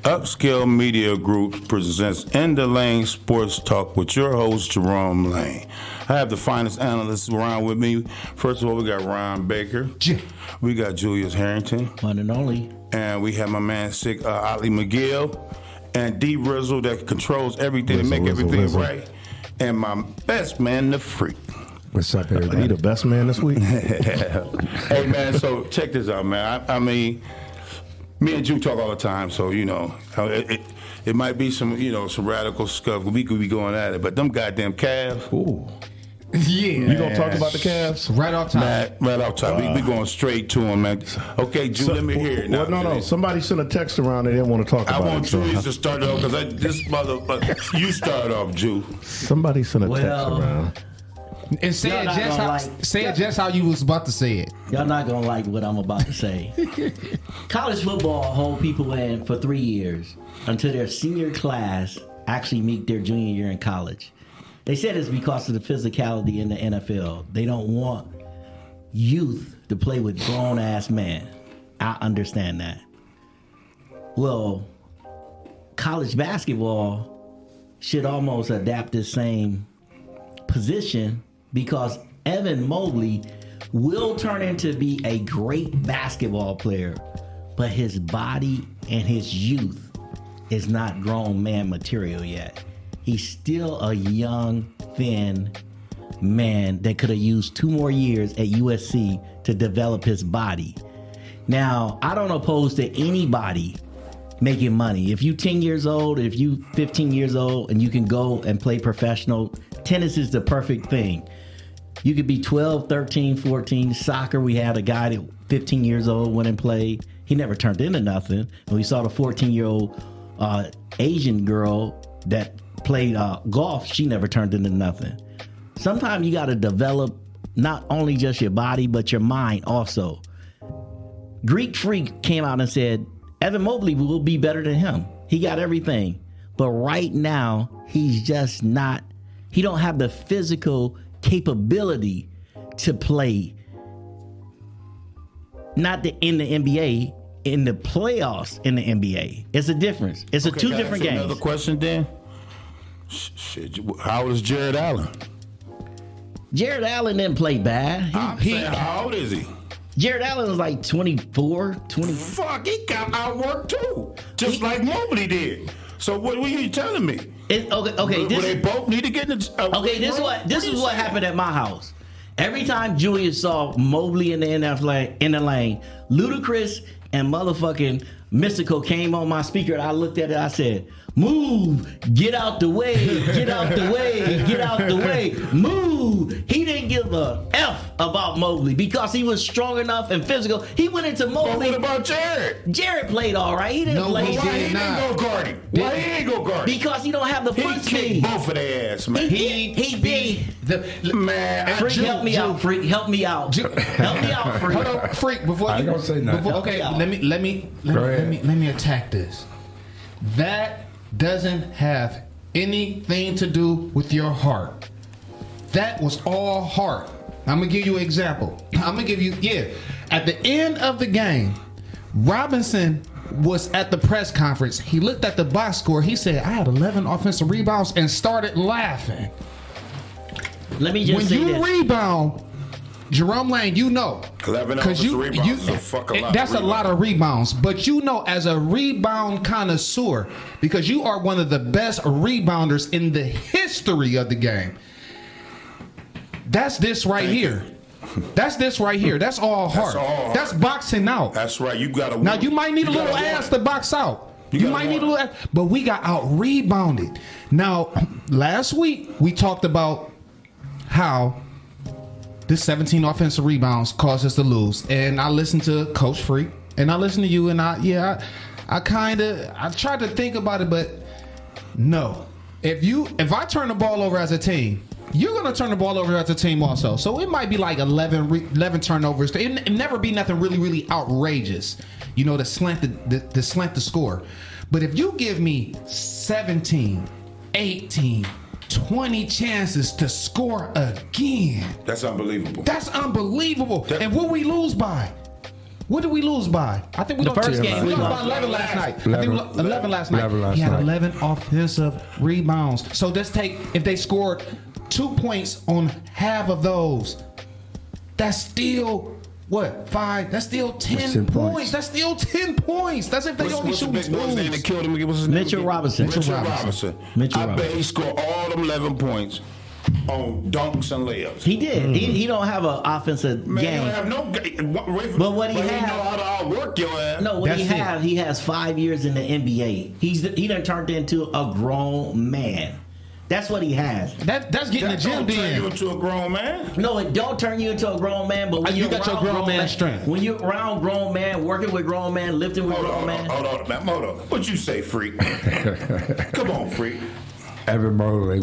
Upscale Media Group presents In the Lane Sports Talk with your host, Jerome Lane. I have the finest analysts around with me. First of all, we got Ryan Baker. We got Julius Harrington. One and only. And we have my man, Ali McGill. And D Rizzle that controls everything and make everything right. And my best man, the Freak. What's up, everybody? The best man this week? Hey, man, so check this out, man. I mean, me and Drew talk all the time, so, you know, it might be some radical stuff. We could be going at it, but them goddamn Cavs. Ooh. Yeah. You gonna talk about the Cavs? Right off top. Man, right off top. We going straight to them, man. Okay, Drew, let me hear it now. Well, no. Somebody sent a text around. They didn't want to talk about it. I want Julius to start it off, because this motherfucker, you start off, Drew. Somebody sent a text around. And say it just how you was about to say it. Y'all not gonna like what I'm about to say. College football hold people in for 3 years until their senior class actually meet their junior year in college. They said it's because of the physicality in the NFL. They don't want youth to play with grown-ass men. I understand that. Well, college basketball should almost adapt the same position, because Evan Mobley will turn into be a great basketball player, but his body and his youth is not grown man material yet. He's still a young, thin man that could have used 2 more years at USC to develop his body. Now, I don't oppose to anybody making money. If you 10 years old, if you 15 years old, and you can go and play professional, tennis is the perfect thing. You could be 12, 13, 14. Soccer, we had a guy that 15 years old went and played. He never turned into nothing. And we saw the 14-year-old Asian girl that played golf. She never turned into nothing. Sometimes you got to develop not only just your body, but your mind also. Greek Freak came out and said, Evan Mobley will be better than him. He got everything. But right now, he's just not, he don't have the physical capability to play. Not in the NBA, in the playoffs in the NBA. It's a difference. It's a 2 different games. Another question then. Shit, how old is Jared Allen? Jared Allen didn't play bad. How old is he? Jared Allen was like 24, 20. Fuck, he got outworked too. Just like Mobley did. So what were you telling me? Okay. They both need to get in the... This is what happened at my house. Every time Julius saw Mobley in the lane, Ludacris and motherfucking Mystical came on my speaker, and I looked at it, I said, move, get out the way, get out the way, get out the way, move. He didn't give a F about Mobley because he was strong enough and physical. He went into Mobley. But what about Jared? Jared played all right. He didn't play. Why he didn't go guard him? Why he ain't go guard him? Because he don't have the foot speed. He kicked both of their ass, man. He did. Man, Freak, help me out, Freak. Help me out. Help me out, Freak. Hold on, Freak. Before I ain't gonna say nothing. Okay, let me attack this. That doesn't have anything to do with your heart. That was all heart. I'm gonna give you an example. At the end of the game, Robinson was at the press conference. He looked at the box score. He said, I had 11 offensive rebounds, and started laughing. Let me just say this. When you rebound, Jerome Lane, you know. 11 offensive rebounds is a fucking lot. That's a lot of rebounds. But you know, as a rebound connoisseur, because you are one of the best rebounders in the history of the game, that's this right here. That's this right here. That's all heart. That's boxing out. That's right. You got to. Now you might need a little ass to box out. You might need a little ass, but we got out rebounded. Now, last week we talked about how this 17 offensive rebounds caused us to lose, and I listened to Coach Freak, and I listened to you, and I tried to think about it, but no. If I turn the ball over as a team, you're going to turn the ball over as a team also. So it might be like 11 turnovers. It never be nothing really, really outrageous, to slant the score. But if you give me 17, 18, 20 chances to score again. That's unbelievable. And what we lose by? What did we lose by? I think we The lost first game we we lost lost by 11 last night. I think 11 last 11 night. last He had night. 11 offensive rebounds. So let's take, if they scored 2 points on half of those, that's still what, 5? That's still 10 points. That's still 10 points. That's if they only What's the shoot big boy's name that killed him? What's his name Mitchell again? Robinson. Mitchell Robinson. Mitchell I bet Robinson. he scored all them 11 points on dunks and layups. He did. He don't have an offensive Man, game. you don't have no. But what he know have- how to outwork your ass. No, what That's it. he has 5 years in the NBA. He done turned into a grown man. That's what he has. That's getting the That gym don't turn you in. into a grown man. No, it don't turn you into a grown man. But when You you're got your around grown man strength. when you're around grown man, working with grown man, lifting with grown man. Hold on, man. Hold on. What you say, freak? Come on, freak. Evan Mobley,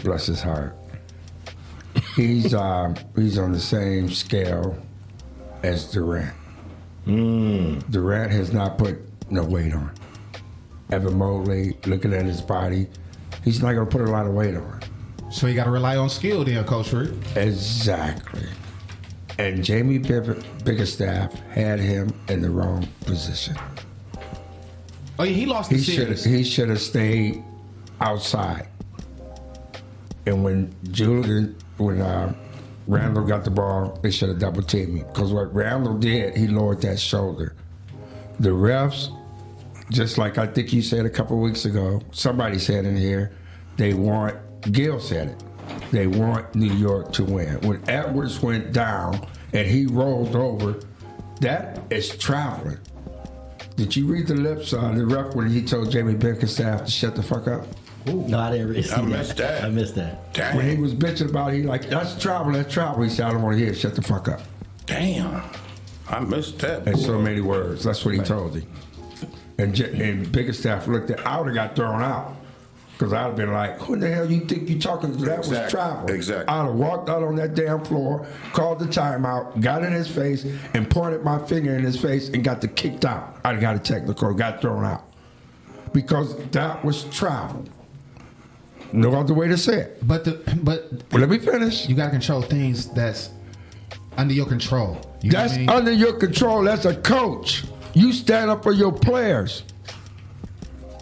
bless his heart. He's on the same scale as Durant. Durant has not put no weight on. Evan Mobley, looking at his body, he's not going to put a lot of weight on. So you got to rely on skill then, Coach Rick. Exactly. And Jamie Bickerstaff had him in the wrong position. Oh yeah, he lost the series. He should have stayed outside. And when Randall got the ball, they should have double teamed me. Because what Randall did, he lowered that shoulder. The refs, just like I think you said a couple weeks ago, somebody said in here, Gil said it, they want New York to win. When Edwards went down and he rolled over, that is traveling. Did you read the lips on the ref when he told Jamie Bickerstaff to shut the fuck up? No, I didn't really see I missed that. I missed that. Damn. When he was bitching about it, he like, that's travel. He said, I don't want to hear it. Shut the fuck up. Damn. I missed that. In so many words. That's what he told him. And Bickerstaff looked at, I would have got thrown out. Because I'd have been like, who the hell you think you talking to? That was Exactly. travel. Exactly. I'd have walked out on that damn floor, called the timeout, got in his face, and pointed my finger in his face and got kicked out. I'd got a technical, got thrown out. Because that was travel. No other way to say it. But Let me finish. you got to control things that's under your control. You know That's what I mean? under your control as a coach. You stand up for your players.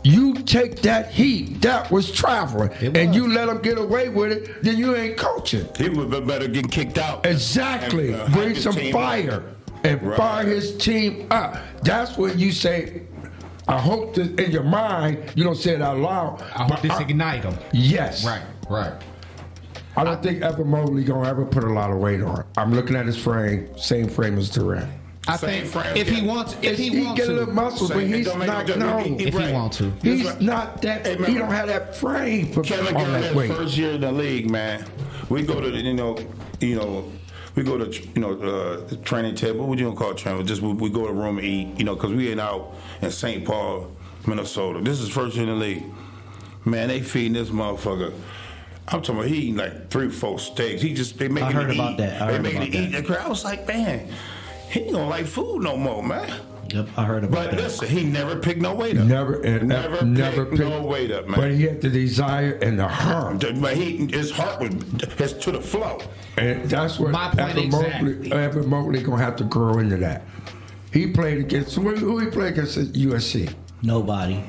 You take that heat. That was traveling. It And was. you let them get away with it, then you ain't coaching. He would be better getting kicked out. Exactly. And, Bring hype the some team fire up. and Right. fire his team up. That's when you say, I hope that in your mind, you don't say it out loud. I hope this ignite them. Yes. Right. I don't think Evan Mobley going to ever put a lot of weight on. I'm looking at his frame, same frame as Durant. I Same think frame, if yeah. he wants He get a little to, muscles, but Same. It he's don't make not no difference. known. if he want to. He's right. not that. Hey, he remember- don't have that frame for Kevin all Garnett's that weight. first year in the league, man. We go to we go to the training table. What you gonna call it, training? Just we go to the room and eat, because we ain't out in St. Paul, Minnesota. This is first year in the league. Man, they feeding this motherfucker. I'm talking about he eating like 3-4 steaks. They making I heard it about eat. that. I They heard making about it eat. that. The crowd was like, man, he ain't gonna like food no more, man. Yep, I heard about But that. listen, he never picked no weight up. Never picked picked no weight up, man. But he had the desire and the heart, But his heart was to the flow. and that's what My point exactly. Evan Mobley gonna have to grow into that. He played against who he played against at USC. Nobody.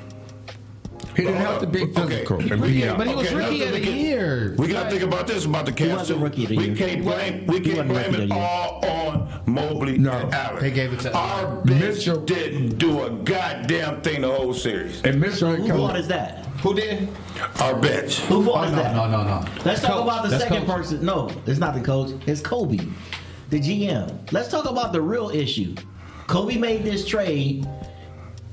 He didn't have to be Okay. physical and be out. But he was rookie of the year. We gotta think about this about the Cavs. wasn't rookie of the We year. can't blame wasn't blame rookie of it the year. all on Mobley No. and Allen. They gave it to our bench Mitchell. didn't do a goddamn thing the whole series. And Mitchell Who fault is that? Who did? Our bench. Who fault Oh, is no, that? no. Let's talk Coach. about the That's second coach. person. No, it's not the coach. It's Kobe, the GM. Let's talk about the real issue. Kobe made this trade.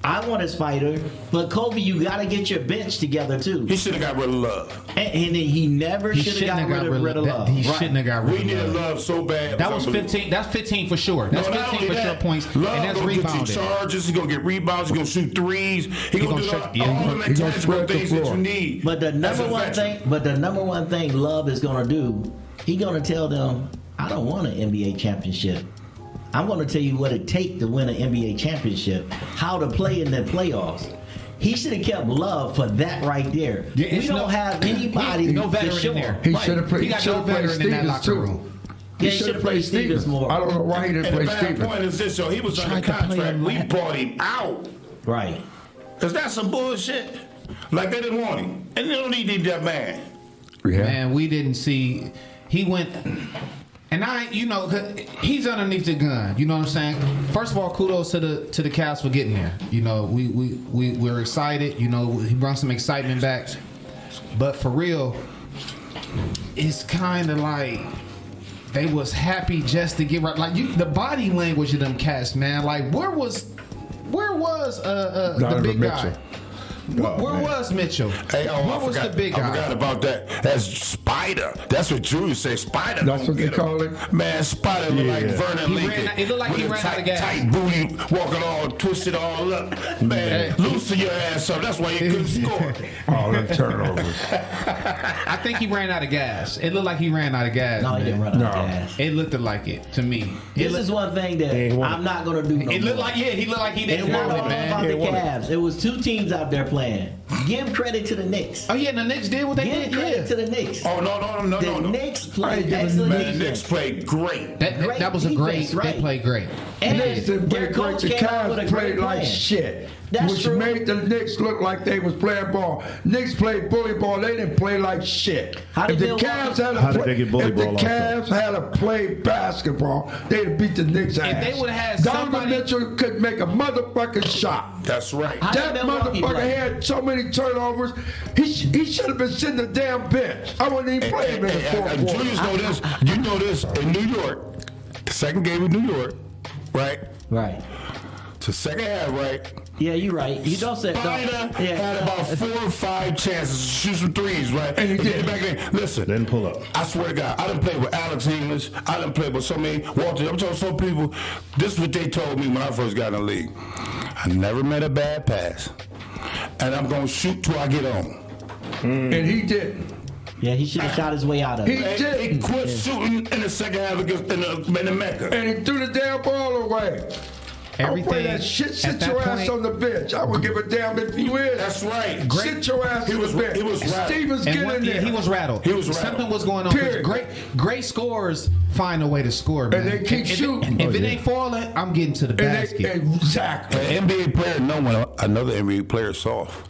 I want a spider, but Kobe, you got to get your bench together too. He should have got rid of Love. And he never He should have got rid of Love. He Right. shouldn't have got We rid needed of Love. Love so bad. That was 15. That's 15 for sure. That's No, not 15 only for sure that, points, Love and that's gonna rebounding. get you charges. He's gonna get rebounds. He's gonna shoot threes. He's gonna gonna do shoot- all yeah, the he gonna intangible spread the things that floor. you need. But the as number a one veteran. thing Love is gonna do, he gonna tell them, I don't want an NBA championship. I'm gonna tell you what it takes to win an NBA championship, how to play in the playoffs. He should have kept Love for that right there. Yeah, We it's don't no- have anybody no to veteran show in there. He Right. should have played. He got no should have played veteran in that Stevens locker too. room. Yeah, he should have played Stevens more. I don't know why he didn't And play the bad Stevens. point is this, yo. He was under Tried to play contract. him We left. bought him out. Right. Is that some bullshit? Like they didn't want him. And they don't need that man. Yeah. Man, we didn't see. He went, and he's underneath the gun. You know what I'm saying? First of all, kudos to the Cavs for getting there. You know, we're excited. You know, he brought some excitement back. But for real, it's kind of like they was happy just to get right. Like the body language of them cats, man. Like where was the Donovan big Mitchell. guy? Where was Mitchell? Hey, oh, Where I was forgot, the big guy? I forgot about that. That's Spider. That's what Julius say. Spider. That's don't what they get him. call it? Man, Spider look like Vernon He ran Lincoln. out- it looked like he With a ran out of tight, gas. tight booty, walking all twisted all up. Man, loosen your ass up. That's why you couldn't score. All them turnovers. I think he ran out of gas. It looked like he ran out of gas. No, he man. didn't run out No. of gas. It looked like it to me. This is one thing that I'm not going to do no It looked more. like he looked like he It's didn't not want all it, man. about the He didn't want Cavs. It was two teams out there playing. Give credit to the Knicks. Oh yeah, the Knicks did what they Give did. credit Yeah, to the Knicks. Oh, no. The Knicks played giving- excellent Man, the defense. Knicks played great. that was a defense, great. right. They played great. And Knicks didn't play their great. coach The came out with a Cavs great played like plan. shit. That's which true. made the Knicks look like they was playing ball. Knicks played bully ball. They didn't play like shit. How did If the Milwaukee- Cavs had How a did play, they get bully if the ball also? Cavs had a play basketball, they'd have beat the Knicks ass. they would've had Donovan somebody- Mitchell could make a motherfucking shot. That's right. How did That Milwaukee motherfucker play? had so many turnovers. He should have been sitting the damn bench. I wouldn't even play him in the fourth quarter. Julius know this. You know this in New York. The second game in New York, right? Right. The second half, right? Yeah, you're right. You don't say Spider had about 4 or 5 chances to shoot some threes, right? And he did. Back then, listen. Didn't pull up. I swear to God, I done played with Alex English. I done played with so many Walter. I'm telling some people, this is what they told me when I first got in the league. I never made a bad pass. And I'm going to shoot till I get on. And he didn't. Yeah, he should have shot his way out of He it. He didn't. quit shooting in the second half against in the Mecca. And he threw the damn ball away. I would play Everything that shit. at Sit that your ass point- on the bench. I would give a damn if you is. That's right. Sit your ass He on was- the bench. he was rattled. Stevens, And get one, in there. he was rattled. He was rattled. Something was going on. 'cause Period. Great scorers find a way to score, man. And they keep shooting. If it ain't falling, I'm getting to the basket. Exactly. An NBA player know when another NBA player is soft.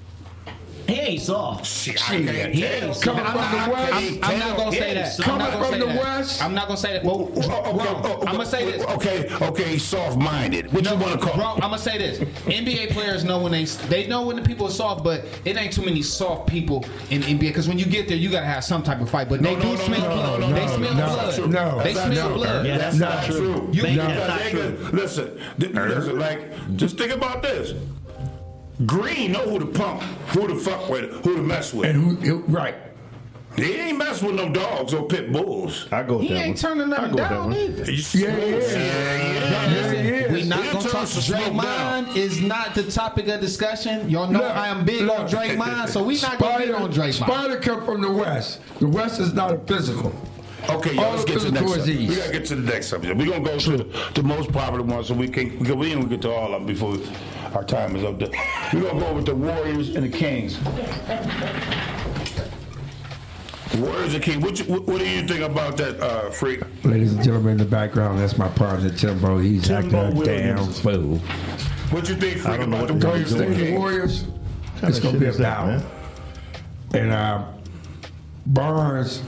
He ain't soft. Shit, He ain't soft. Coming from the West. I'm not gonna say that. I'm Coming not gonna from say the that. West. I'm not gonna say that. Well, I'm gonna say this. Okay, he's soft-minded. What you want to call? Bro, I'm gonna say this. NBA players know when they know when the people are soft, but it ain't too many soft people in NBA. Because when you get there, you gotta have some type of fight. But they do smell blood. They smell blood. no, They that's smell not blood. Yeah, that's Not not true. true. You, Baby, because that's not they true. could- listen, like, just think about this. Green know who to pump, who to fuck with, who to mess with. And right. He ain't messing with no dogs or pit bulls. I go with He that ain't one. turning I them go with that down one. either. Yeah. We not He'll gonna turn talk. some smoke down. Draymond is not the topic of discussion. Y'all know Look, I am big on look. Draymond, so we not gonna get on Draymond. Spider come from the West. The West is not a physical. Okay, All y'all, let's the get to the next physical is subject. We east. gotta get to the next subject. We're gonna go to the most popular one so we ain't gonna get to all of them before our time is up. We're gonna go with the Warriors and the Kings. Warriors and Kings. What do you think about that, Freak? Ladies and gentlemen in the background, that's my partner Timbo. He's Timbo acting a damn Williams. fool. What you think, Freak, don't know about the what the Warriors hell and he's the The Kings? Warriors, What it's kind gonna of be a shit is that, battle. man? And Barnes,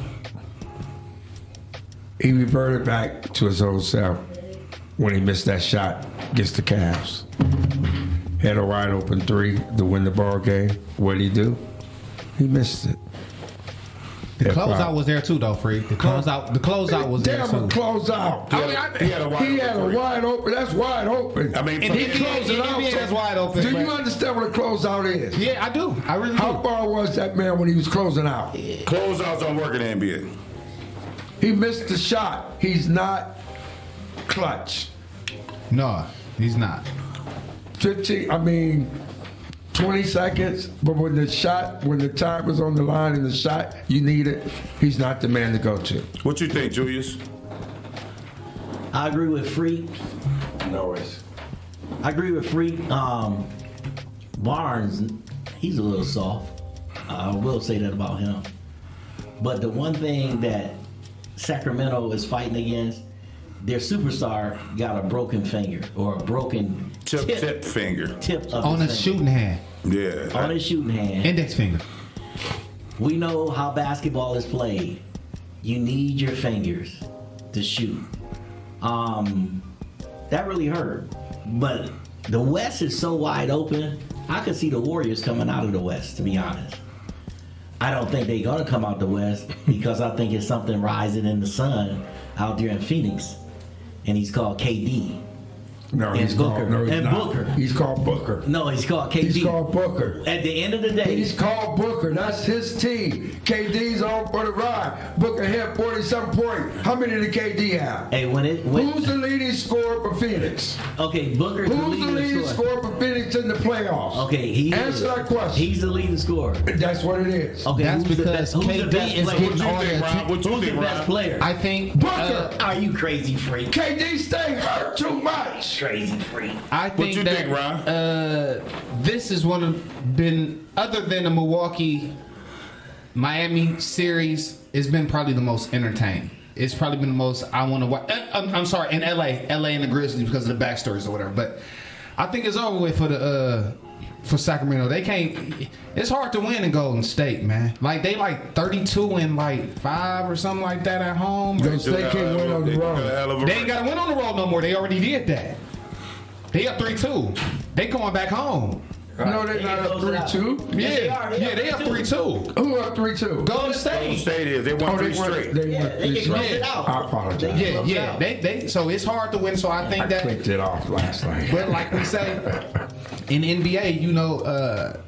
he reverted back to his old self when he missed that shot against the Cavs. Had a wide open 3 to win the ball game. What did he do? He missed it. The closeout was there too, though, Free. The closeout was there Damn, a too. closeout. He had a wide open. That's wide open. I mean, And from- he closed it out. That's wide open. Do but- you understand what a closeout is? Yeah, I do. I really How do. far was that man when he was closing out? closeouts don't work in the NBA. He missed the shot. He's not clutch. No, he's not. 20 seconds, but when the time was on the line and the shot, you need it, he's not the man to go to. What you think, Julius? I agree with Freak. No, it's. I agree with Freak. Barnes, he's a little soft. I will say that about him. But the one thing that Sacramento is fighting against, their superstar got a broken finger or a broken tip finger. Tip of On his shooting hand. Yeah. On his shooting hand. Index finger. We know how basketball is played. You need your fingers to shoot. That really hurt. But the West is so wide open. I could see the Warriors coming out of the West, to be honest. I don't think they're going to come out the West because I think it's something rising in the sun out there in Phoenix. And he's called KD. No, And he's Booker. called. No, he's And not. Booker. He's called Booker. No, he's called KD. He's called Booker. At the end of the day, He's called Booker. That's his team. KD's on for the ride. Booker had 47 points. How many did KD have? hey, Who's the leading scorer for Phoenix? okay, Booker's the Who's the leading leading scorer. scorer for Phoenix in the playoffs? Okay, he Answer is. that question. He's the leading scorer. That's what it is. Okay, That's who's because who's KD best is player? getting all What you think, the Ron? What you Who's the think, best Ron? player? I think Booker. Are you crazy freak? KD stay hurt too much. Crazy freak. I think you that think, Ron? this is been other than the Milwaukee Miami series, it's been probably the most entertaining. It's probably been the most I want to watch. I'm sorry, in LA and the Grizzlies because of the backstories or whatever. But I think it's over with for Sacramento. They can't. It's hard to win in Golden State, man. Like they 32 and 5 or something like that at home. Golden State can't win on the road. They ain't got to win on the road no more. They already did that. They up 3-2. They going back home. No, they're not up 3-2. They up 3-2. Who up 3-2? Golden Golden State. State is. They won three straight. They Yeah, won they three get close straight. it out. I apologize. Yeah. They so it's hard to win. So I think I that. clicked it off last night. But like we say in NBA,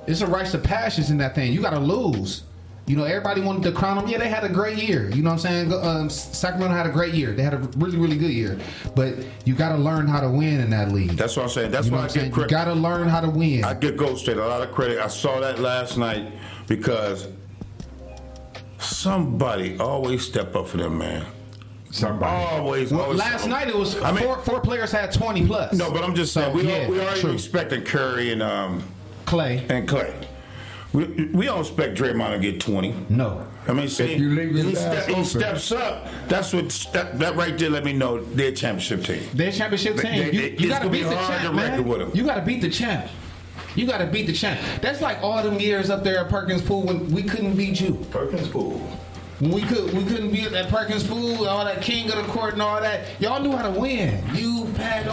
it's a rites of passions in that thing. You got to lose. Everybody wanted to crown them. Yeah, they had a great year. You know what I'm saying? Sacramento had a great year. They had a really, really good year. But you got to learn how to win in that league. That's what I'm saying. That's why I give You credit. got to learn how to win. I give Golden State a lot of credit. I saw that last night because somebody always step up for them, man. Somebody. Always. Last night it was four players had 20 plus. No, but I'm just saying we already true. respecting Curry and Clay. Clay. We don't expect Draymond to get 20. No. I mean, see, If you leave his ass he open. steps up. That's what that right there let me know they're a championship team. Their championship team. It's You got to gonna be beat the hard champ, to reckon man. with 'em. You got to beat the champ. You got to beat the champ. That's like all them years up there at Perkins Pool when we couldn't beat you. Perkins Pool. When we couldn't beat at Perkins Pool, all that king of the court and all that. Y'all knew how to win. You, Pat,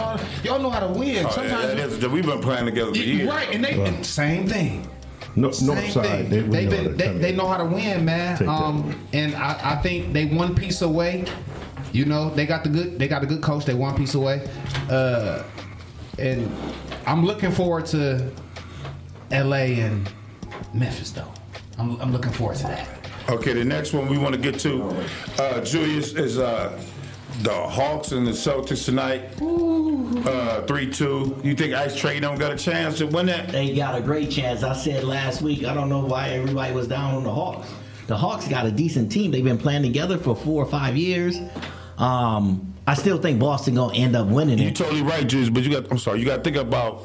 y'all know how to win. Sometimes We've been playing together for years. right, and they same thing. North Same side. thing. They They know how to win, man. Take that. And I think they one piece away. They got a good coach. They one piece away. And I'm looking forward to LA and Memphis though. I'm looking forward to that. Okay, the next one we want to get to, Julius, is the Hawks and the Celtics tonight. 3-2. You think Ice Trae don't got a chance to win that? They got a great chance. I said last week, I don't know why everybody was down on the Hawks. The Hawks got a decent team. They've been playing together for 4 or 5 years. I still think Boston gonna end up winning You're it. totally right, Julius, but you got to think about,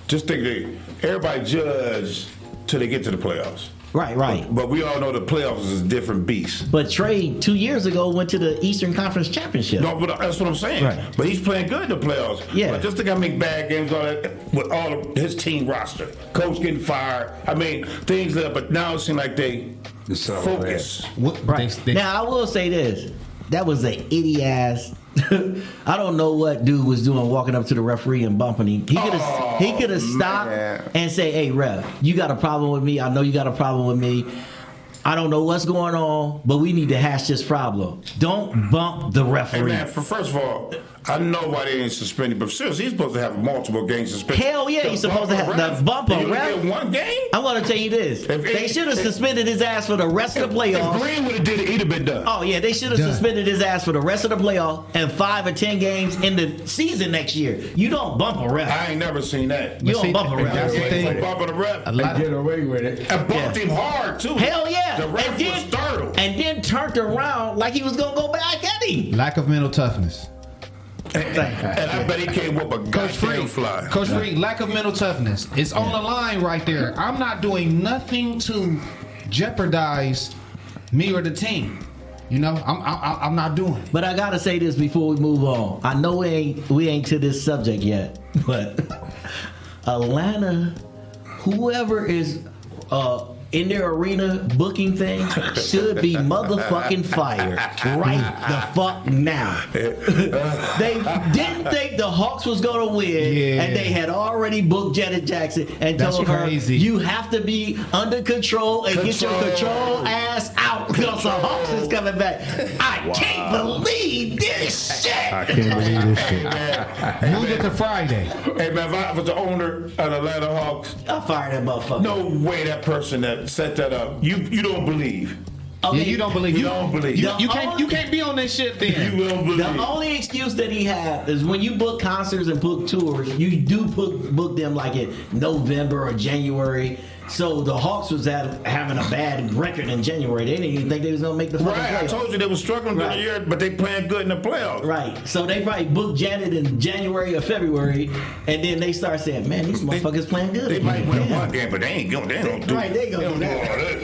just think that everybody judge till they get to the playoffs. Right. But we all know the playoffs is a different beast. But Trey, 2 years ago, went to the Eastern Conference Championship. No, but that's what I'm saying. Right. But he's playing good in the playoffs. Yeah. But just think how make bad games all that with all of his team roster. Coach getting fired. I mean, things that. But now it seems like they focus. Right. Now, I will say this. That was an idiot ass. I don't know what dude was doing walking up to the referee and bumping him. He could have stopped man. and say, "Hey, ref, you got a problem with me. I know you got a problem with me. I don't know what's going on, but we need to hash this problem. Don't bump the Hey referee." man, first of all, I know why they ain't suspended, but seriously, he's supposed to have multiple games suspended. Hell yeah, he's supposed to have the bump You a only ref. get one game. I'm going to tell you this. They should have suspended his ass for the rest of the If playoffs. Green would have did it, he'd have been done. Oh, yeah, they should have suspended his ass for the rest of the playoff and 5 or 10 games in the season next year. You don't bump a ref. I ain't never seen that. You don't bump a ref. That's the thing. Bumping a ref. They get away with it. And bumped him hard too. Hell yeah. The ref was startled. And then turned around like he was going to go back at him. Lack of mental toughness. And I bet he can't whoop a goddamn fly. Coach Freak, lack of mental toughness. It's on the line right there. I'm not doing nothing to jeopardize me or the team. You know, I'm not doing it. But I gotta say this before we move on. I know we ain't to this subject yet, but Atlanta, whoever is in their arena booking thing should be motherfucking fired right the fuck now. They didn't think the Hawks was gonna win, and they had already booked Janet Jackson and told her, you have to be under control and get your control ass out because the Hawks is coming back. I can't believe this shit. I can't believe this shit. Move it to Friday. Hey man, if I was the owner of the Atlanta Hawks, I'll fire that motherfucker. no way that person that set that up. You don't believe. Okay. Yeah, you don't believe. You don't believe. You can't be on this shit then. You don't believe. The only excuse that he had is when you book concerts and book tours, you do book them like in November or January. So the Hawks was having a bad record in January. They didn't even think they was gonna make the fucking Right, I playoffs. told you they were struggling through the year, but they playing good in the playoffs. Right. So they probably booked Janet in January or February, and then they start saying, "Man, these motherfuckers playing good." They might again." win one game, but they ain't going. They don't do. Right, they gonna don't do all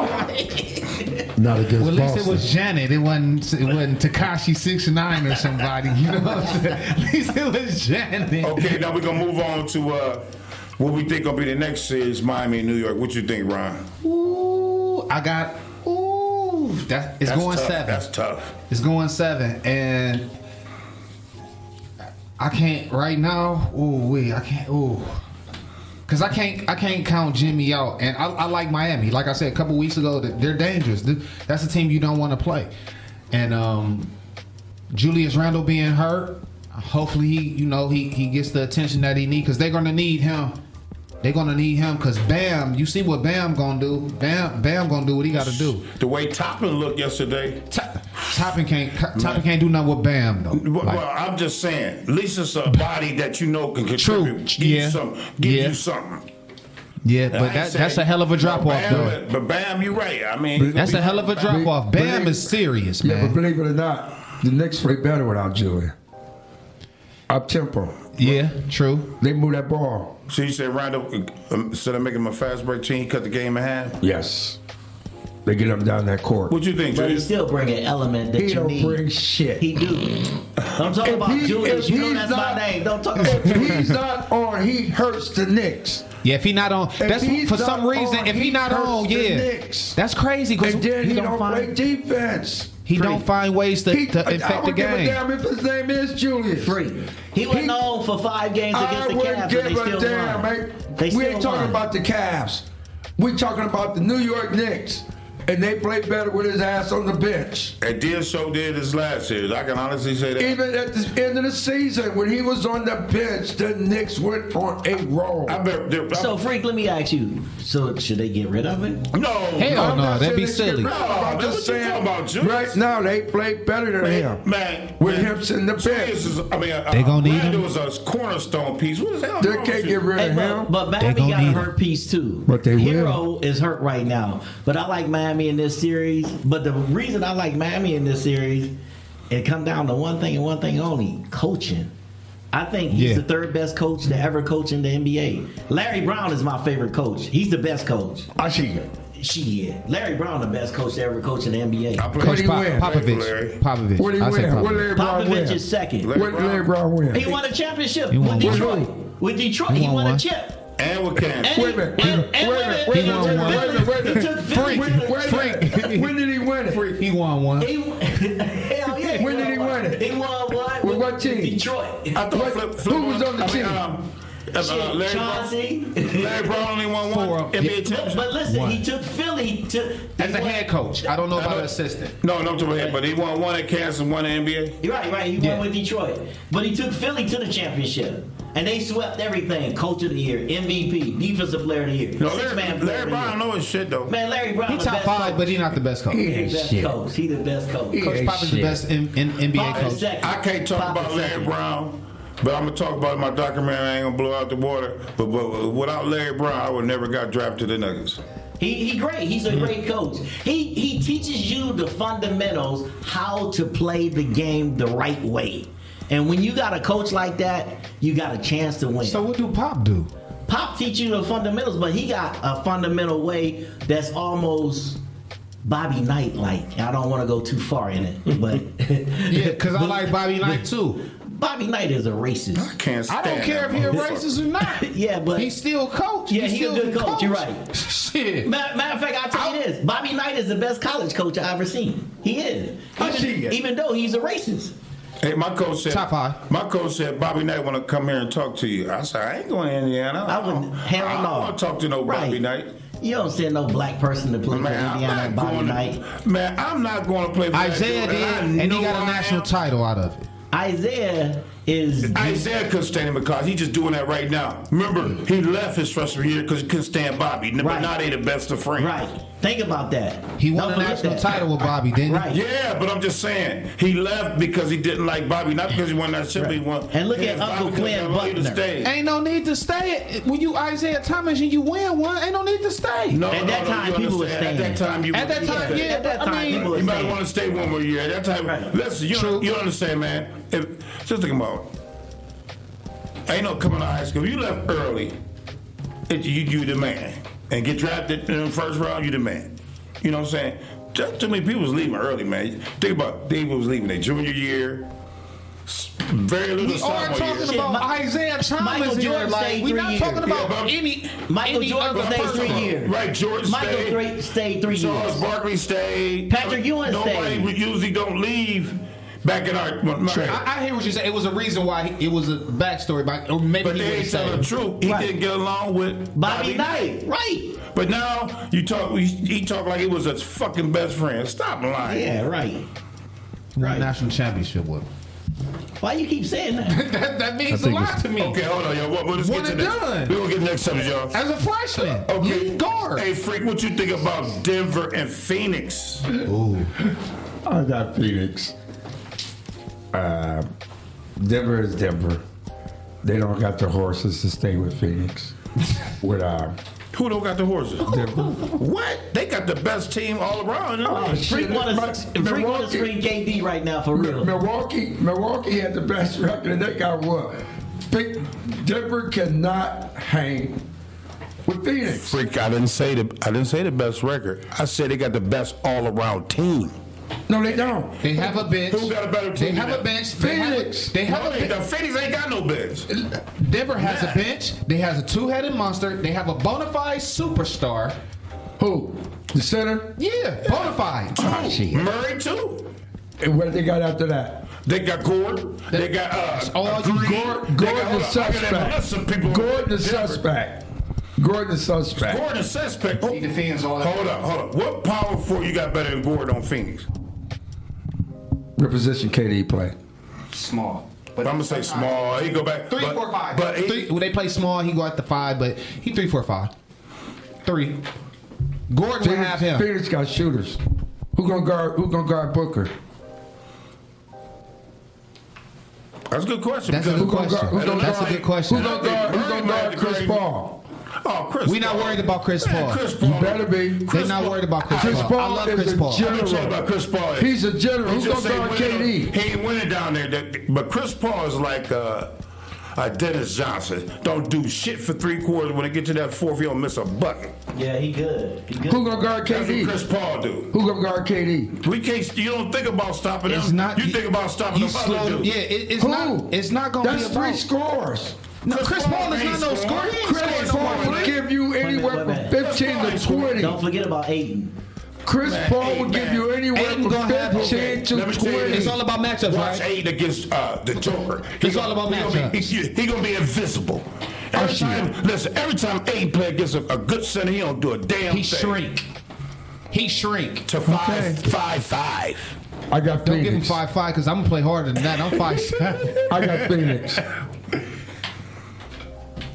that. that. Not against Well, at least Boston. it was Janet. It wasn't Tekashi 6ix9ine or somebody. You know what I'm saying? At least it was Janet. Okay, now we're gonna move on to what we think gonna be the next series, Miami and New York. What you think, Ron? It's going tough. 7. That's tough. It's going 7, and I can't right now. I can't. Because I can't count Jimmy out, and I like Miami. Like I said a couple weeks ago, they're dangerous. That's a team you don't want to play. And Julius Randle being hurt, hopefully he gets the attention that he needs, because they're gonna need him. They're gonna need him because Bam. You see what Bam gonna do? Bam gonna do what he got to do. The way Toppin looked yesterday. Toppin can't do nothing with Bam though. Well, I'm just saying, at least it's a body that you know can contribute. True. Give you something. Yeah, but that's a hell of a drop off though. But Bam, you're right. I mean, That's a hell of a drop off. Bam is serious, Yeah, but man. believe it or not, the Knicks play better without Julian. Up tempo. Yeah, true. They move that ball. So you said Randall, instead of making him a fast break team, he cut the game in half? Yes. They get them down that court. What you think, But he Julius? still bring an element that He you don't need. bring shit. He do. I'm talking about Julius. You know that's my name. Don't talk about If Julius. he's not on, he hurts the Knicks. Yeah, if he not on, that's he's for some not reason. on, If he he not hurts on, the yeah, Knicks. that's crazy because And then he don't play find defense. he don't find ways to I infect the would give a game. damn if his name is Julius. Free. He wasn't on for 5 games against I the wouldn't Cavs, give and they a still damn, won. mate. They We still ain't talking won. about the Cavs. We talking about the New York Knicks. And they play better with his ass on the bench. And did this last series. I can honestly say that. Even at the end of the season, when he was on the bench, the Knicks went on a roll. So, Freak, let me ask you. So, should they get rid of it? No. Hell I'm no, not that'd be saying they silly. get rid of him. I'm No, just what you saying, talking about, Julius? right now they play better than him. Man, With him sitting the bench. Julius is, They gonna need Randall him? was a cornerstone piece. What the hell? They wrong can't with get you? rid Hey, of him. but They Miami gonna got a need hurt piece too. But they Hero is hurt right now. But I like Miami in this series. But the reason I like Miami in this series, it come down to one thing and one thing only: coaching. I think he's the 3rd best coach to ever coach in the NBA. Larry Brown is my favorite coach. He's the best coach. I see you. Shit, Larry Brown the best coach to ever coach in the NBA. I played- Coach he win? Popovich. What did he I say win? What Popovich. did Larry Brown Popovich win? is second. Larry What did Larry Brown win? He won a championship He won with one. Detroit. With Detroit, he won won a one. chip. And with Kansas. And Wait a minute. and Wait a minute. he He won took one. Philly. He took Philly. When did he win it? He won one. Hell yeah. When did he win it? He won one With what team? Detroit. I thought Who was on the team? Larry Chauncey. Brown only won one Four. NBA But championship. listen, One. he took Philly to As a head coach, I don't know about an assistant. No, to him, but he won one at Kansas and one at NBA. Right. He Yeah. won with Detroit, but he took Philly to the championship, and they swept everything: Coach of the Year, MVP, Defensive Player of the Year, No, Six-Man Player Larry of the Brown Year. know his shit though. Man, Larry Brown He the top best 5, coach. but he not the best coach. He the best Shit. coach. He the best coach. Coach ain't Pop is the shit. best NBA Pop is coach. second. I can't talk Pop about is Larry second. Brown, but I'm gonna talk about it in my documentary. I ain't gonna blow out the water. But without Larry Brown, I would never got drafted to the Nuggets. He great. He's a great coach. He teaches you the fundamentals, how to play the game the right way. And when you got a coach like that, you got a chance to win. So what do Pop do? Pop teach you the fundamentals, but he got a fundamental way that's almost Bobby Knight like. I don't want to go too far in it, but Yeah, because I like Bobby Knight too. Bobby Knight is a racist. I can't stand I don't care if that he's a motherfucker. racist or not. Yeah, but He's still a coach. yeah, he's a good coach. You're right. Shit. Matter of fact, I'll tell you this: Bobby Knight is the best college coach I've ever seen. He is, even though he's a racist. Hey, my coach said. Top five. My coach said Bobby Knight want to come here and talk to you. I said I ain't going to Indiana. I wouldn't. Hell I no. don't want to talk to no Bobby Right. Knight. You don't send no black person to play for Man, Indiana and Bobby Knight. Man, I'm not going to play for Isaiah that did, dude, and he know got a I national am. title out of it. Isaiah is. Isaiah couldn't stand him because he's just doing that right now. Remember, he left his freshman year because he couldn't stand Bobby. But Right. now they the best of friends. Right. Think about that. He won Don't a forget national that. title with Bobby, didn't he? Right. Yeah, but I'm just saying he left because he didn't like Bobby, not because he won that chip. He won. And look at Bobby Uncle couldn't Quinn allow you to Buckner. stay. Ain't no need to stay. When you Isaiah Thomas and you win one, ain't no need to stay. No, At that time, you people were understand. At that staying. time, you At that time, yeah. At that time, I mean, people You were might staying. want to stay one more year. At that time, Right. listen, you don't understand, man. Just think about it. Ain't no coming out of high school. If you left early, you the man. And get drafted in the first round, you the man. You know what I'm saying? Just too many people was leaving early, man. Think about it. They was leaving their junior year. Very little We are sophomore talking year. about Isaiah Thomas Michael here. Jordan Like, stayed we're 3 not years. talking about Yeah, but- any Michael any Jordan other stayed person. 3 years. Right, Jordan Michael stayed. stayed 3 Charles years. Barkley stayed. Patrick Ewing Nobody stayed. usually don't leave back in our. I hear what you're saying. It was a reason why it was a backstory, or maybe But he they would ain't telling the say. truth. He Right. didn't get along with Bobby Knight. Right. But now you talk. He talk like he was his fucking best friend. Stop lying. Yeah, right. Won Right. national championship with. Why you keep saying that? that means a think lot it's- to me. Okay, hold on, y'all. Let's One get to and this. done. We're gonna get to the next subject, y'all. As a freshman, Okay. lead guard. Hey, Freak, what you think about Denver and Phoenix? I got Phoenix. Denver is Denver. They don't got the horses to stay with Phoenix. With Who don't got the horses? Denver. What? They got the best team all around. Freak want to screen KD right now for real. Milwaukee had the best record, and they got what? Denver cannot hang with Phoenix. Freak, I didn't say the best record. I said they got the best all around team. No, they don't. They have a bench. Who got a better team? They have than a them? bench. Phoenix. They have a bench. The Phoenix ain't got no bench. Denver has a bench. They has a two-headed monster. They have a bona fide superstar. Who? The center? Yeah, bona fide. Murray too. And what they got after that? They got Gordon. They got all you Green. Gordon They the got- hold on, I got suspect. that list of people. Gordon the Denver. suspect. Gordon the suspect. Gordon the suspect. He defends all that. Hold up. What power forward you got better than Gordon on Phoenix? What position KD play? Small. I'm gonna say small. He go back 3, but- 4, 5. But he, Three, when they play small, he go at the 5, but he 3, 4, 5. 3. Gordon will have him. Phoenix got shooters. Who gonna guard Booker? that's a good question. That's a because- good question. Who gonna That's a guard- good question. Who gonna guard Chris Paul? Oh, Chris. We not Paul. worried about Chris Man, Paul. Chris Paul. You better be. They're not worried about Chris Chris Paul. Paul I love is Chris a Paul. Let me tell you general. about Chris Paul. He's a general. He Who's just gonna ain't guard winning. KD? He ain't winning down there. But Chris Paul is like Dennis Johnson. Don't do shit for 3 quarters. When they get to that fourth, he don't miss a bucket. Yeah, he good. He good. Who gonna guard That's what KD? Chris Paul do. Who gonna guard KD? We can't. You don't think about stopping It's them. not. You think about stopping you them slow. other dudes. Yeah, it's Who? not. It's not gonna That's be 3 about. scores. No, Chris Paul is ain't not no scoring. scorer. He ain't Chris scoring Paul no would more. give you anywhere wait a from minute. 15 to 20. Don't forget about Aiden. Chris Man, Paul hey, would give man. you anywhere Aiden from gonna have- 15 to Let me tell you 20. this. It's all about matchups, Watch right? Aiden against the Joker. It's all about matchups. He gonna be invisible. Every time Aiden play against a good center, he don't do a damn He thing. shrink. To 5'5". I got Don't give him Phoenix. 5'5" because I'm gonna play harder than that. I'm 5'7". I got Phoenix.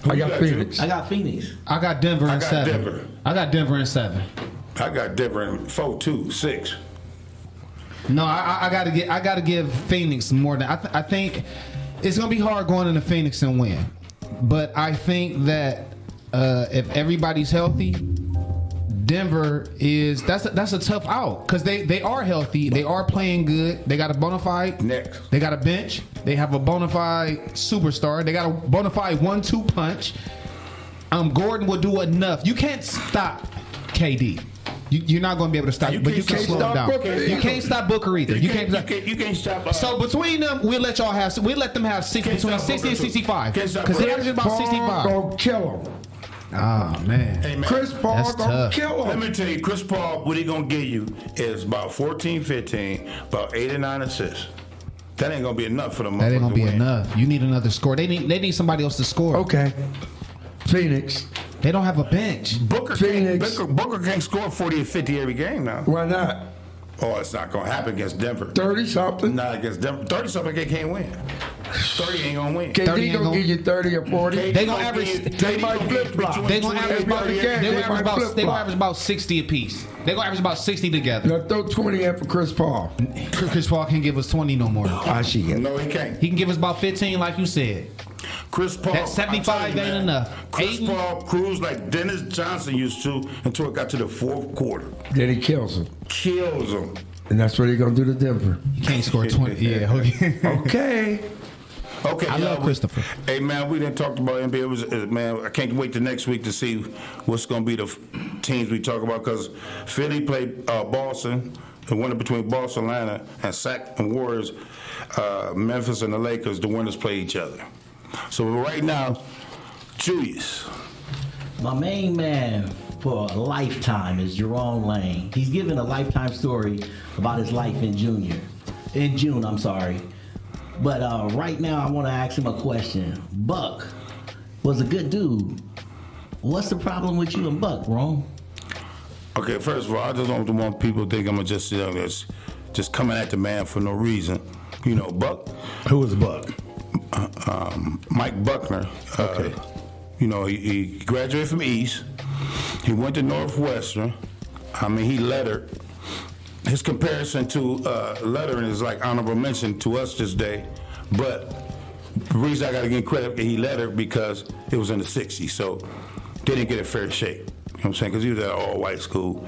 I got Phoenix. I got Phoenix. I got Denver in got 7. Denver. I got Denver in 7. I got Denver in 4-2-6. No, I gotta give Phoenix more than I think it's gonna be hard going into Phoenix and win, but I think that if everybody's healthy, Denver is that's a tough out because they are healthy, they are playing good, they got a bona fide Next. they got a bench, they have a bona fide superstar, they got a bona fide 1-2 punch. Gordon will do enough. You can't stop KD. You're not going to be able to stop, but you can slow him down. You can't stop Booker either. You can't stop. So between them, we'll let them have 60 between 60 and 65 because they average about 65. Gonna kill him. Oh man. Hey, man. Chris Paul That's gonna tough. kill him. Let me tell you, Chris Paul, what he gonna give you is about 14, 15, about 8 or 9 assists. That ain't gonna be enough for them. That ain't gonna be win. enough. You need another score. They need somebody else to score. Okay. Phoenix. They don't have a bench. Booker can't score 40 or 50 every game now. Why not? Oh, it's not gonna happen against Denver. 30 something. Not against Denver. 30 something they can't win. 30 ain't gonna win. 30 KD ain't gonna gonna- give you 30 or 40. They gonna average. They might flip-flop. They gonna average about. Every They game, gonna they might flip-flop. average about 60 apiece. They gonna average about 60 together. Now throw 20 in for Chris Paul. Chris Paul can't give us 20 no more. I see it. No, he can't. He can give us about 15, like you said. Chris Paul. That 75 I'm telling you, ain't man, enough. Chris Ayton- Paul cruised like Dennis Johnson used to until it got to the fourth quarter. Then he kills him. Kills him. And that's what he's gonna do to Denver. You can't score 20. Yeah. Okay. Okay, I love Christopher. Hey man, we didn't talk about NBA. Man, I can't wait till next week to see what's going to be the teams we talk about because Philly played Boston, the winner between Boston, Atlanta, and Sac and Warriors, Memphis and the Lakers. The winners play each other. So right now, Julius. My main man for a lifetime is Jerome Lane. He's given a lifetime story about his life in June, I'm sorry. But right now I want to ask him a question. Buck was a good dude. What's the problem with you and Buck, Ron? Okay, first of all, I just don't want people to think I'm just coming at the man for no reason. You know, Buck. Who was Buck? Mike Buckner. Okay. You know, he graduated from East. He went to Northwestern. I mean, he lettered. His comparison to lettering is like honorable mention to us this day. But the reason I got to give credit, he lettered because it was in the 60s. So they didn't get a fair shake. You know what I'm saying? Because he was at an all-white school.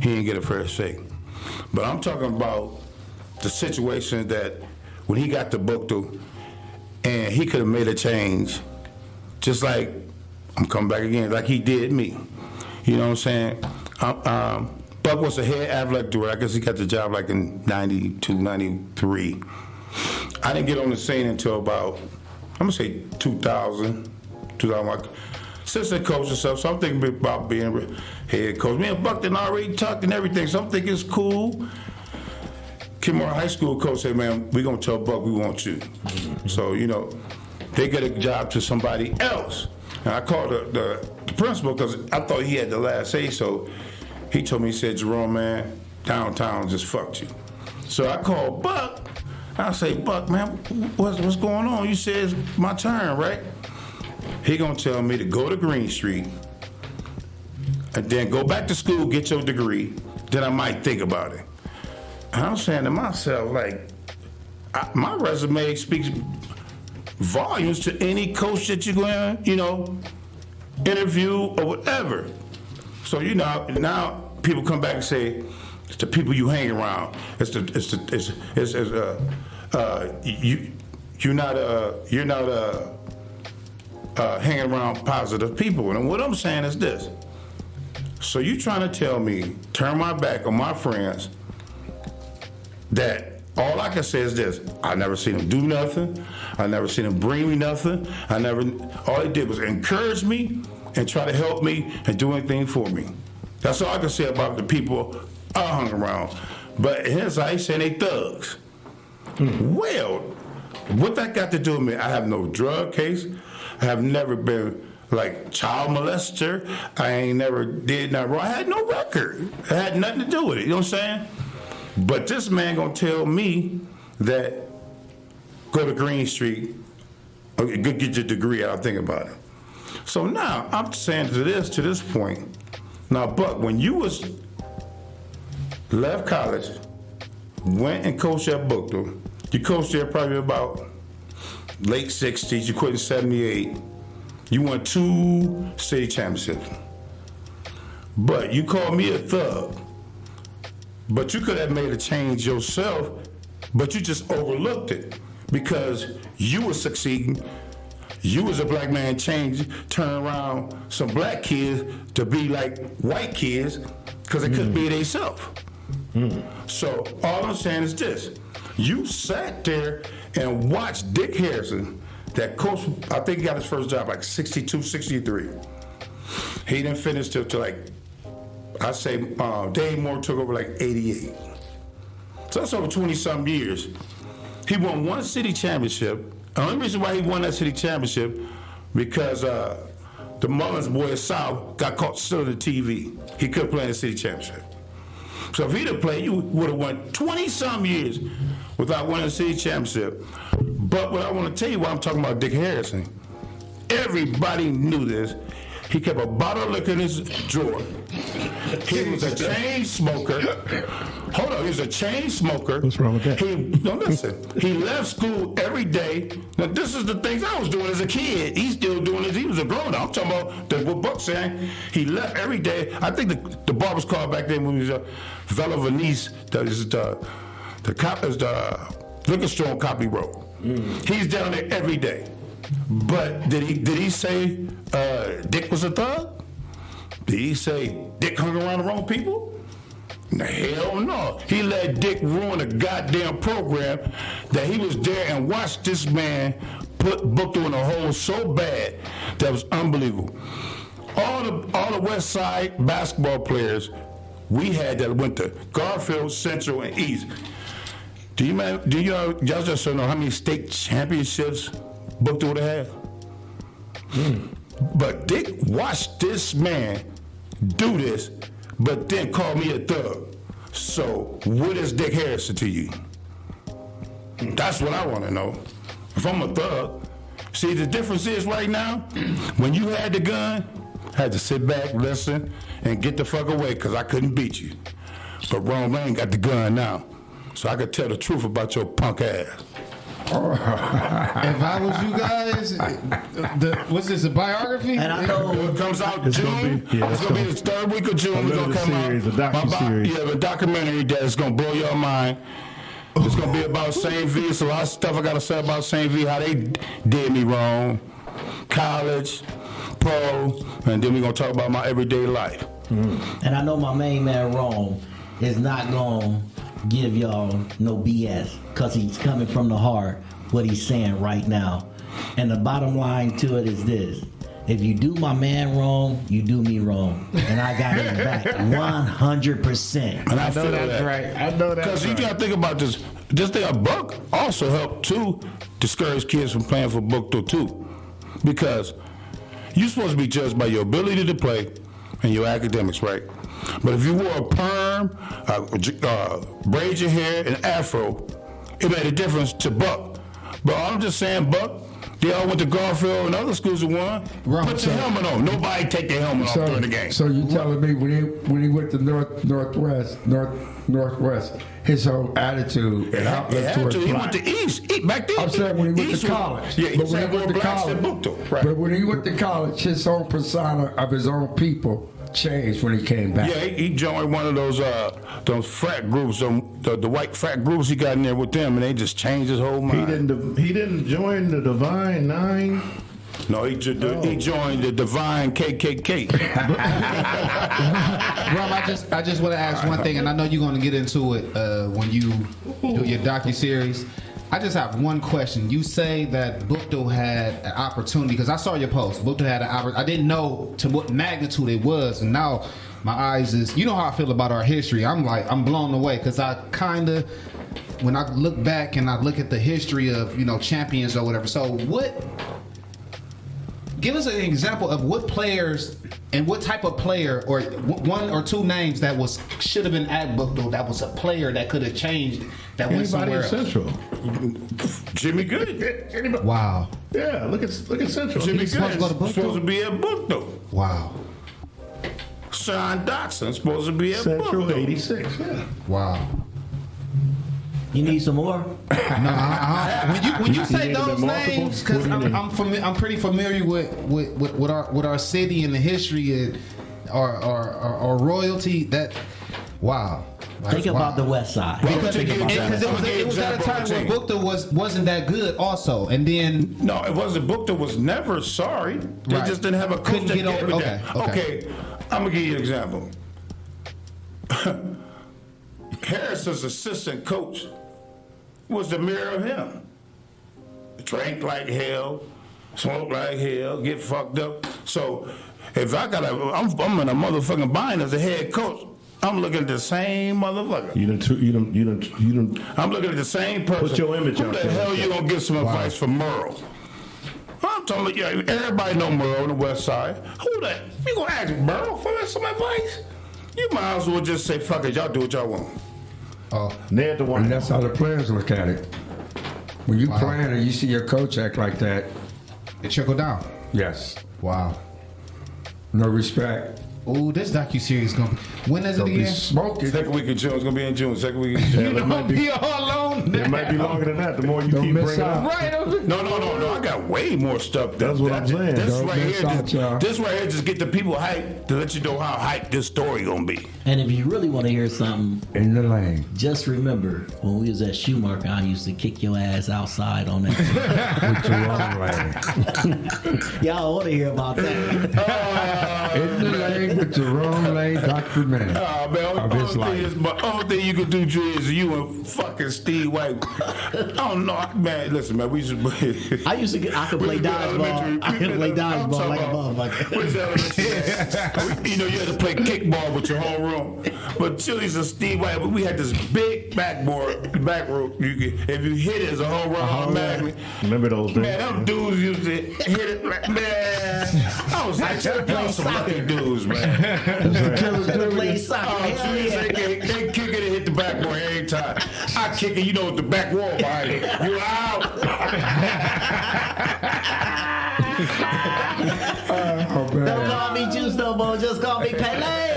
He didn't get a fair shake. But I'm talking about the situation that when he got to Booker, and he could have made a change, just like, I'm coming back again, like he did me. You know what I'm saying? Buck was a head athletic director. I guess he got the job like in 92, 93. I didn't get on the scene until about, I'm going to say 2000, assistant coach and stuff, so I'm thinking about being head coach. Me and Buck done already talked and everything, so I'm thinking it's cool. Kenmore High School coach said, man, we're going to tell Buck we want you. So, you know, they get a job to somebody else. And I called the principal because I thought he had the last say, so he told me, he said, Jerome, man, downtown just fucked you. So I called Buck. I say, Buck, man, what's going on? You said it's my turn, right? He gonna tell me to go to Green Street and then go back to school, get your degree, then I might think about it. And I'm saying to myself, like, my resume speaks volumes to any coach that you're going to, you know, interview or whatever. So, you know, now people come back and say, it's the people you hang around. You're not hanging around positive people. And what I'm saying is this. So you trying to tell me, turn my back on my friends, that all I can say is this: I never seen him do nothing. I never seen him bring me nothing. All he did was encourage me and try to help me and do anything for me. That's all I can say about the people I hung around. But his eyes saying they thugs. Well, what that got to do with me? I have no drug case. I have never been like child molester. I ain't never did nothing wrong. I had no record. It had nothing to do with it. You know what I'm saying? But this man gonna tell me that go to Green Street, okay, go get your degree. I'll think about it. So now I'm saying to this point. Now, Buck, when you was left college, went and coached at Booker, you coached there probably about late 60s. You quit in 78. You won 2 city championships. But you called me a thug. But you could have made a change yourself, but you just overlooked it because you were succeeding. You as a black man turn around some black kids to be like white kids because they couldn't be themselves. So all I'm saying is this. You sat there and watched Dick Harrison, that coach, I think he got his first job like 62, 63. He didn't finish till like, I say Dave Moore took over like 88. So that's over 20-something years. He won one city championship. The only reason why he won that city championship because the Mullins boy South got caught stealing the TV. He couldn't play in the city championship. So if he'd have played, you would have won 20-some years without winning a city championship. But what I want to tell you why I'm talking about Dick Harrison, everybody knew this. He kept a bottle of liquor in his drawer. He was a chain smoker. Hold on, he was a chain smoker. What's wrong with that? Listen. He left school every day. Now, this is the things I was doing as a kid. He's still doing this. He was a grown-up. I'm talking about what Buck's saying. He left every day. I think the bar was called back then when he was Vela Venice. That is the liquor store on Copy Road. He's down there every day. But did he say Dick was a thug? Did he say Dick hung around the wrong people? Hell no. He let Dick ruin a goddamn program that he was there and watched this man put Booker in a hole so bad that was unbelievable. All the West Side basketball players we had that went to Garfield, Central, and East. Y'all just don't know how many state championships Booker would have had? But Dick watched this man do this, but then called me a thug. So what is Dick Harrison to you? That's what I want to know. If I'm a thug, see the difference is right now, when you had the gun, I had to sit back, listen, and get the fuck away because I couldn't beat you. But Ron Lane got the gun now, so I could tell the truth about your punk ass. If I was you guys, what's this, a biography? And I know It comes out It's June. gonna It's gonna be the third week of June. It's gonna come series, out. a docuseries. Yeah, a documentary that's gonna blow your mind. It's gonna be about St. V. It's a lot of stuff I gotta say about St. V. How they did me wrong, college, pro, and then we're gonna talk about my everyday life. And I know my main man Rome is not gonna give y'all no BS because he's coming from the heart what he's saying right now. And the bottom line to it is this: if you do my man wrong, you do me wrong, and I got his back 100%. And I feel that's that. right. I know that's Because you right. gotta think about this. This thing, a Buck also helped to discourage kids from playing for Bookto too, because you're supposed to be judged by your ability to play and your academics, right? But if you wore a perm, braid your hair, and afro, it made a difference to Buck. But I'm just saying, Buck, they all went to Garfield and other schools and won. Right. Put the helmet on. Nobody take their helmet off during the game. So you telling me when he went to Northwest, his whole attitude and outlook towards He black. went to East. Back then, I'm saying when he went East to was- college. Yeah, but when he went to blacks college, at Bookto, right. but when he went to college, his own persona of his own people changed when he came back. Yeah, he joined one of those frat groups, the white frat groups. He got in there with them, and they just changed his whole mind. He didn't join the Divine Nine. No, he joined the Divine KKK. Rum, I just want to ask one thing, and I know you're going to get into it when you do your docuseries. I just have one question. You say that Bookto had an opportunity, because I saw your post. Bookto had an opportunity. I didn't know to what magnitude it was, and now my eyes is, you know how I feel about our history. I'm blown away, because I kind of, when I look back and I look at the history of, champions or whatever. So give us an example of what players and what type of player, or one or two names that should have been at Bookto, that was a player that could have changed, that went Anybody somewhere in else. Central. Jimmy Good. Anybody. Wow. Yeah, look at Central. Jimmy He's Good supposed to go to Bookto? supposed to be at Bookto. Wow. Sean Dotson supposed to be at Central Bookto. 86. Yeah. Wow. You need some more? When you say need those them multiple? names, because What do you need? I'm pretty familiar with our city and the history and our royalty. That, wow. Think about the West Side. Because Think about that. Because it was at a time where Booker wasn't that good also. And then No, it wasn't. Booker was never sorry. They Right. just didn't have a coach Couldn't that get gave over- it that. okay. Okay, I'm gonna give you an example. Harrison's assistant coach was the mirror of him. Drank like hell, smoke like hell, get fucked up. So if I'm in a motherfucking bind as a head coach, I'm looking at the same motherfucker. You done I'm looking at the same person. Put your image Who out the there. hell you gonna give some advice for Merle? I'm talking about, yeah, everybody know Merle on the West Side. Who that? You gonna ask Merle for some advice? You might as well just say, fuck it, y'all do what y'all want. Ned the And one. that's how the players look at it. When you playing and you see your coach act like that, it trickled down. yes, Wow. no respect. Oh, this docuseries gonna be. When is it Don't be again? smoking. Second week in June. It's gonna be in June. Second week in June. it might Don't be- be all alone. It might be longer than that. The more you Don't keep miss bringing out. up. Right. No. I got way more stuff. That's what I'm saying. This Don't right miss here, out, y'all. this right here, just get the people hyped to let you know how hyped this story gonna be. And if you really want to hear something, In the lane. just remember when we was at Schumacher, I used to kick your ass outside on that. With your wrong lane. Y'all want to hear about that? In the lane with the wrong lane documentary. Oh man, Of his life. only thing you can do, Drew, is you and fucking Steve White. I don't know, man. Listen, man, we just. I could play dodgeball. I could play dodgeball like a motherfucker. You know, you had to play kickball with your whole room. But Chili's and Steve White, we had this big back rope. If you hit it as a home run automatically. Remember those days? Man, them dudes used to hit it like, man. I was like, y'all some lucky dudes, man. Could've played soccer. Oh, Hell geez, yeah. they kick it and hit the backboard every time. I kick it, you know, with the back wall behind it. You out. Oh, Don't man. call me Juice no more. Just call me Pele.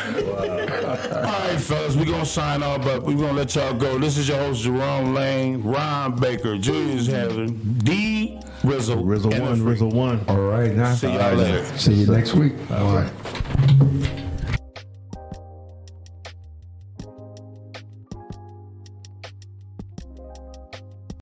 All right, fellas, we're going to sign off, but we're going to let y'all go. This is your host, Jerome Lane, Ron Baker, Julius Hazard, D. Rizzle. Rizzle and the one, Freak. Rizzle one. All right, now. See y'all later. See you next week. All right.